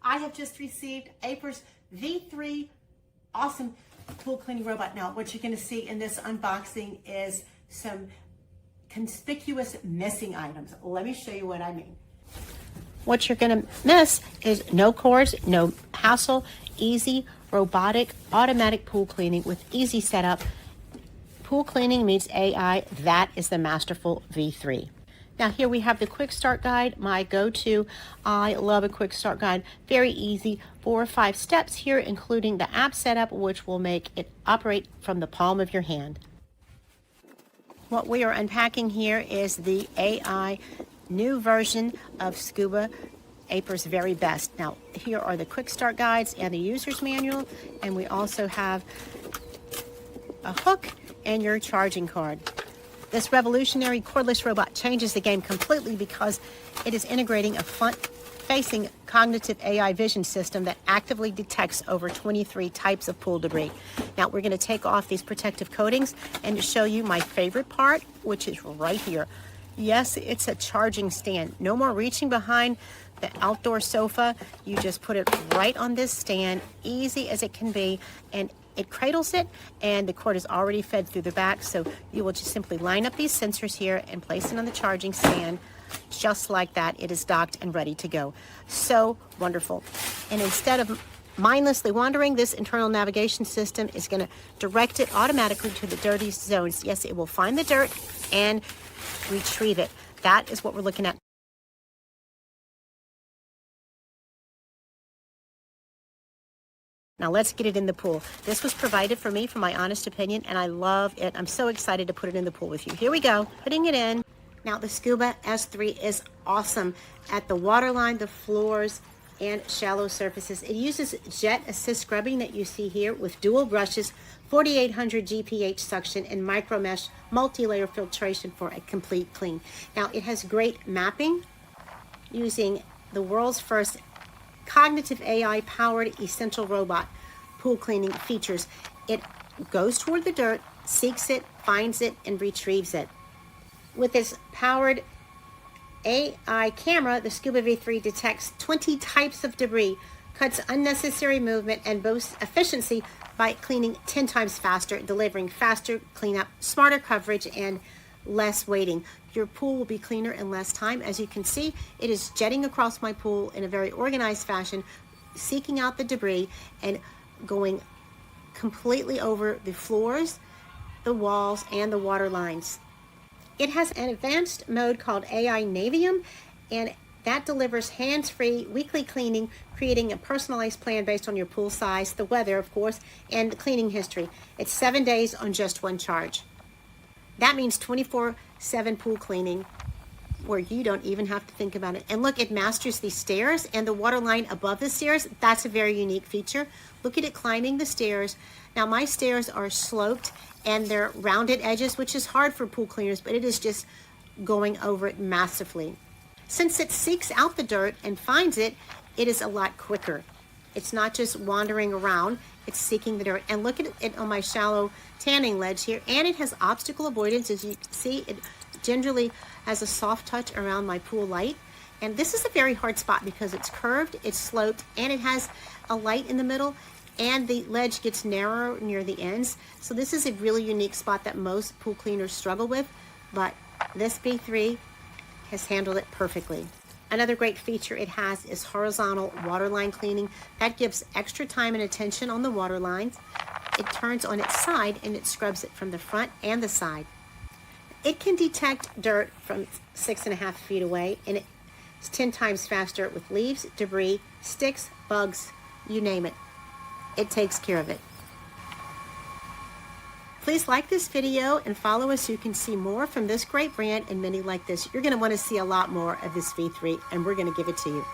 I have just received Aiper's V3 awesome pool cleaning robot. Now, what you're going to see in this unboxing is some conspicuous missing items. Let me show you what I mean. What you're going to miss is no cords, no hassle, easy, robotic, automatic pool cleaning with easy setup. Pool cleaning meets AI. That is the masterful V3. Now here we have the quick start guide, my go-to. I love a quick start guide. Very easy, 4 or 5 steps here, including the app setup, which will make it operate from the palm of your hand. What we are unpacking here is the AI new version of Scuba, Aiper's very best. Now here are the quick start guides and the user's manual, and we also have a hook and your charging card. This revolutionary cordless robot changes the game completely because it is integrating a front-facing cognitive AI vision system that actively detects over 23 types of pool debris. Now we're going to take off these protective coatings and show you my favorite part, which is right here. Yes, it's a charging stand. No more reaching behind the outdoor sofa. You just put it right on this stand, easy as it can be, and it cradles it, and the cord is already fed through the back, so you will just simply line up these sensors here and place it on the charging stand. Just like that, it is docked and ready to go. So wonderful. And instead of mindlessly wandering, this internal navigation system is going to direct it automatically to the dirty zones. Yes, it will find the dirt and retrieve it. That is what we're looking at. Now let's get it in the pool. This was provided for me, for my honest opinion, and I love it. I'm so excited to put it in the pool with you. Here we go, putting it in. Now the Scuba S3 is awesome at the waterline, the floors, and shallow surfaces. It uses jet assist scrubbing that you see here with dual brushes, 4800 GPH suction, and micro mesh multi-layer filtration for a complete clean. Now it has great mapping using the world's first cognitive AI powered essential robot pool cleaning features. It goes toward the dirt, seeks it, finds it, and retrieves it. With its powered AI camera, the Scuba V3 detects 20 types of debris, cuts unnecessary movement, and boasts efficiency by cleaning 10 times faster, delivering faster cleanup, smarter coverage, and less waiting. Your pool will be cleaner in less time. As you can see, it is jetting across my pool in a very organized fashion, seeking out the debris and going completely over the floors, the walls, and the water lines. It has an advanced mode called AI Navium, and that delivers hands-free weekly cleaning, creating a personalized plan based on your pool size, the weather, of course, and the cleaning history. It's 7 days on just one charge. That means 24/7 pool cleaning where you don't even have to think about it. And look, it masters the stairs and the water line above the stairs. That's a very unique feature. Look at it climbing the stairs. Now my stairs are sloped and they're rounded edges, which is hard for pool cleaners, but it is just going over it massively. Since it seeks out the dirt and finds it, it is a lot quicker. It's not just wandering around, it's seeking the dirt. And look at it on my shallow tanning ledge here. And it has obstacle avoidance. As you can see, it generally has a soft touch around my pool light. And this is a very hard spot because it's curved, it's sloped, and it has a light in the middle, and the ledge gets narrower near the ends. So this is a really unique spot that most pool cleaners struggle with, but this V3 has handled it perfectly. Another great feature it has is horizontal waterline cleaning. That gives extra time and attention on the water lines. It turns on its side and it scrubs it from the front and the side. It can detect dirt from 6.5 feet away, and it's 10 times faster with leaves, debris, sticks, bugs, you name it. It takes care of it. Please like this video and follow us so you can see more from this great brand and many like this. You're going to want to see a lot more of this V3, and we're going to give it to you.